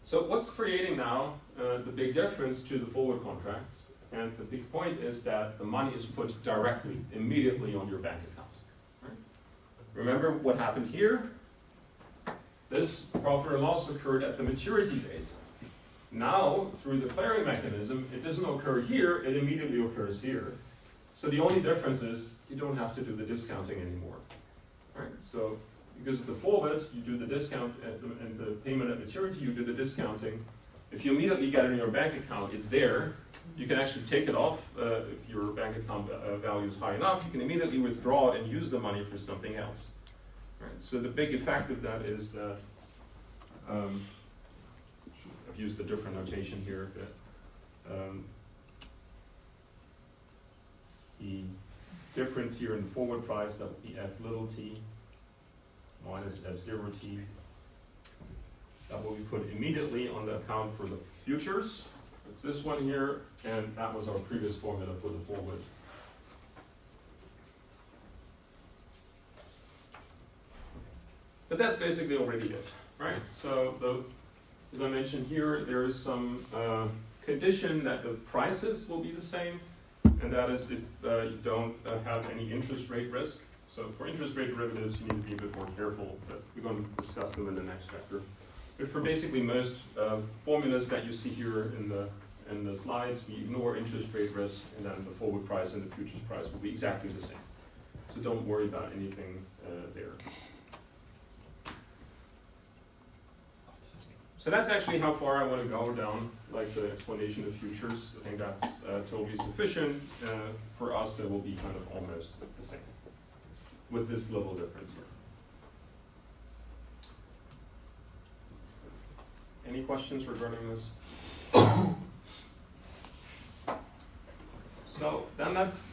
So what's creating now the big difference to the forward contracts? And the big point is that the money is put directly, immediately on your bank account. Right? Remember what happened here? This profit or loss occurred at the maturity date. Now, through the clearing mechanism, it doesn't occur here, it immediately occurs here. So the only difference is you don't have to do the discounting anymore. Right? So because of the forward, you do the discount and the payment at maturity, you do the discounting. If you immediately get it in your bank account, it's there. You can actually take it off if your bank account value is high enough. You can immediately withdraw it and use the money for something else. Right? So the big effect of that is that I've used a different notation here. But, the difference here in the forward price, that would be F little t minus F0 t. That will be put immediately on the account for the futures. It's this one here, and that was our previous formula for the forward. But that's basically already it, right? So as I mentioned here, there is some condition that the prices will be the same, and that is if you don't have any interest rate risk. So for interest rate derivatives, you need to be a bit more careful, but we're going to discuss them in the next chapter. But for basically most formulas that you see here in the slides, we ignore interest rate risk, and then the forward price and the futures price will be exactly the same. So don't worry about anything there. So that's actually how far I want to go down, like the explanation of futures. I think that's totally sufficient. For us, that will be kind of almost the same, with this little difference here. Any questions regarding this? So then let's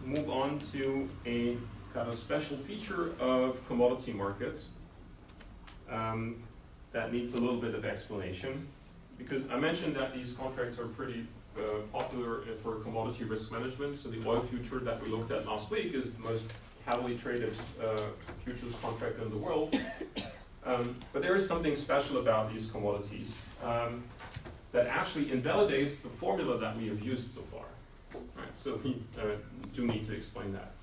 move on to a kind of special feature of commodity markets that needs a little bit of explanation. Because I mentioned that these contracts are pretty popular for commodity risk management. So the oil future that we looked at last week is the most heavily traded futures contract in the world. But there is something special about these commodities that actually invalidates the formula that we have used so far. Right, so we do need to explain that.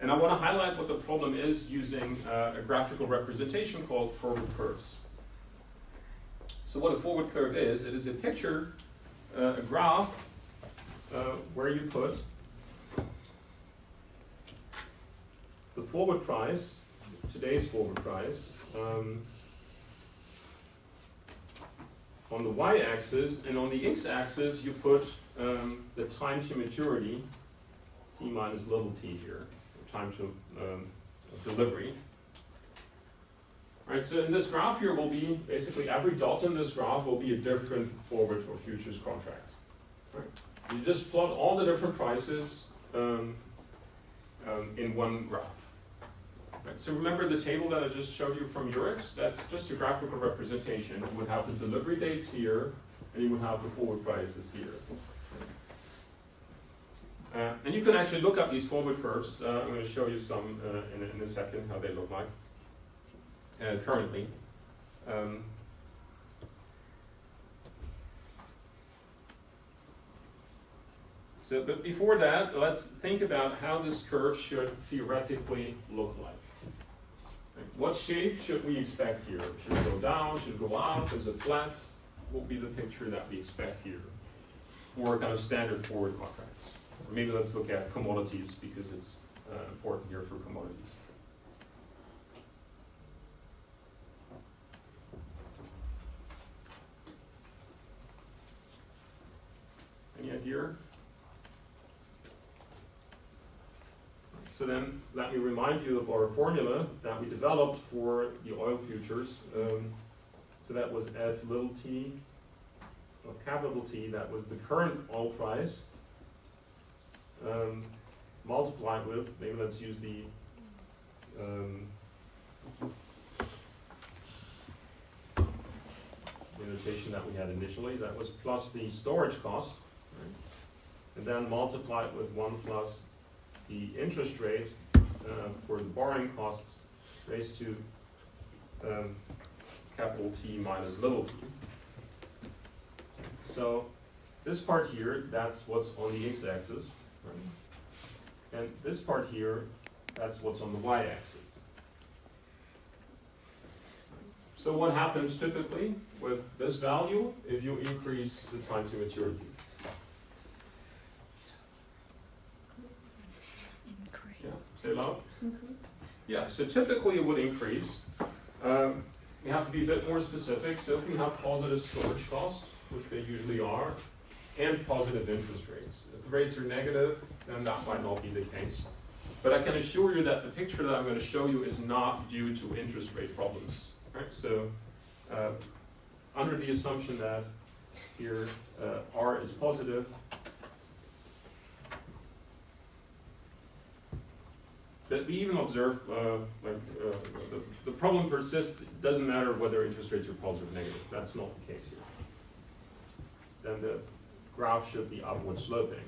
And I want to highlight what the problem is using a graphical representation called forward curves. So what a forward curve is, it is a picture, a graph, where you put the forward price, today's forward price, on the y-axis, and on the x-axis you put the time to maturity, t minus little t here, time to delivery. Right, so in this graph here will be, basically every dot in this graph will be a different forward or futures contract. Right? You just plot all the different prices in one graph. Right, so remember the table that I just showed you from Eurex? That's just a graphical representation. You would have the delivery dates here, and you would have the forward prices here. And you can actually look up these forward curves. I'm going to show you some in a second, how they look like currently. But before that, let's think about how this curve should theoretically look like. What shape should we expect here? Should it go down? Should it go up? Is it flat? What will be the picture that we expect here for kind of standard forward contracts? Or maybe let's look at commodities because it's important here for commodities. Any idea? So then, let me remind you of our formula that we developed for the oil futures. So that was F little t of capital T, that was the current oil price, multiplied with, maybe let's use the notation that we had initially, that was plus the storage cost, right? And then multiplied with 1 plus the interest rate for the borrowing costs raised to capital T minus little t. So this part here, that's what's on the x-axis, right? And this part here, that's what's on the y-axis. So what happens typically with this value if you increase the time to maturity? Yeah, say it loud. Yeah, so typically it would increase. We have to be a bit more specific. So if we have positive storage costs, which they usually are, and positive interest rates. If the rates are negative, then that might not be the case. But I can assure you that the picture that I'm going to show you is not due to interest rate problems. Right? So under the assumption that here R is positive, that we even observe the problem persists. It doesn't matter whether interest rates are positive or negative. That's not the case here. Then the graph should be upward sloping.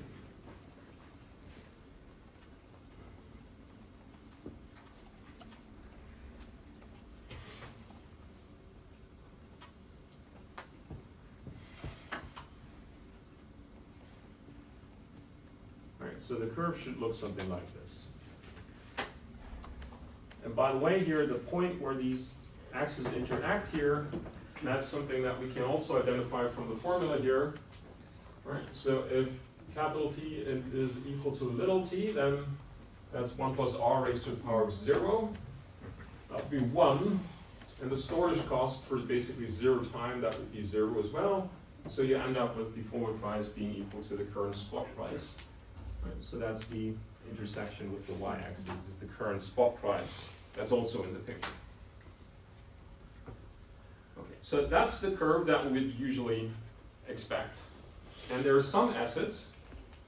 All right, so the curve should look something like this. And by the way, here, the point where these axes interact here, that's something that we can also identify from the formula here. Right? So if capital T is equal to little t, then that's 1 plus r raised to the power of 0. That would be 1. And the storage cost for basically 0 time, that would be 0 as well. So you end up with the forward price being equal to the current spot price. Right? So that's the intersection with the y-axis, is the current spot price. That's also in the picture. Okay, so that's the curve that we would usually expect. And there are some assets,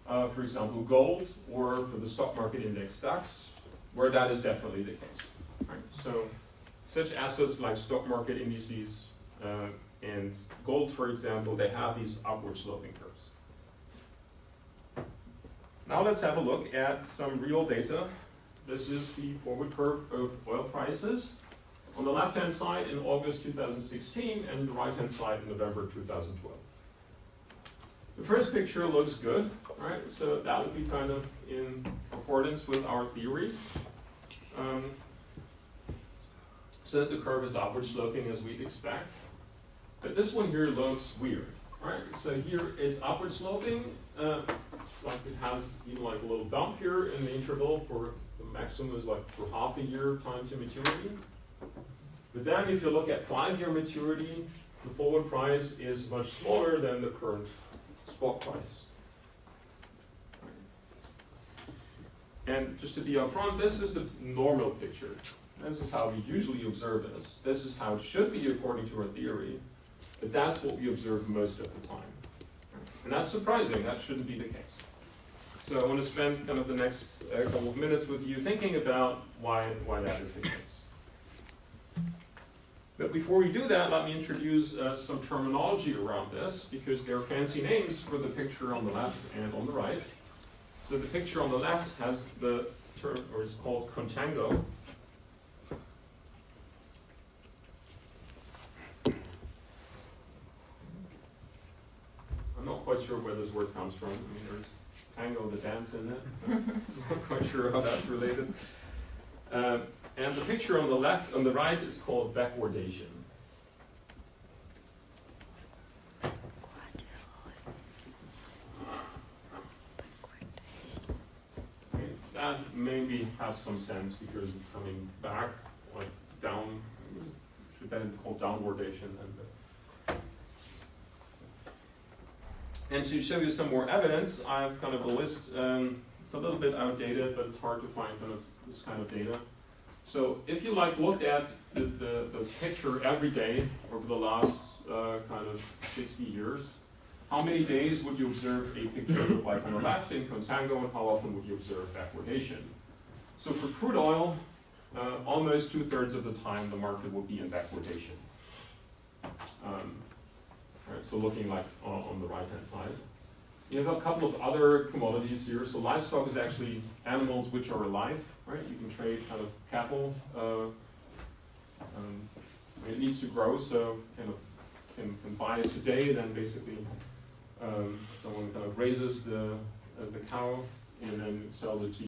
for example gold, or for the stock market index DAX, where that is definitely the case. Right? So such assets like stock market indices and gold, for example, they have these upward sloping curves. Now let's have a look at some real data. This is the forward curve of oil prices. On the left-hand side in August 2016 and the right-hand side in November 2012. The first picture looks good, right? So that would be kind of in accordance with our theory. So that the curve is upward sloping as we'd expect. But this one here looks weird, right? So here is upward sloping, like it has even like a little bump here in the interval for the maximum is like for half a year time to maturity. But then if you look at 5-year maturity, the forward price is much smaller than the current spot price. And just to be upfront, this is the normal picture. This is how we usually observe this. This is how it should be according to our theory, but that's what we observe most of the time. And that's surprising, that shouldn't be the case. So I want to spend kind of the next couple of minutes with you thinking about why that is the case. But before we do that, let me introduce some terminology around this, because there are fancy names for the picture on the left and on the right. So the picture on the left has the term, or is called contango. I'm not quite sure where this word comes from. I mean, there's tango, the dance in it. I'm not quite sure how that's related. And the picture on the left, on the right, is called backwardation. Okay, that maybe has some sense because it's coming back, like down. Should then be called downwardation. And to show you some more evidence, I have kind of a list. It's a little bit outdated, but it's hard to find kind of this kind of data. So if you like looked at this picture every day over the last kind of 60 years, how many days would you observe a picture like on the left in contango, and how often would you observe backwardation? So for crude oil, almost 2/3 of the time the market will be in backwardation. Right, so looking like on the right-hand side. You have a couple of other commodities here. So livestock is actually animals which are alive, right? You can trade kind of cattle. It needs to grow, so kind of can buy it today, then basically Someone kind of raises the cow and then sells it to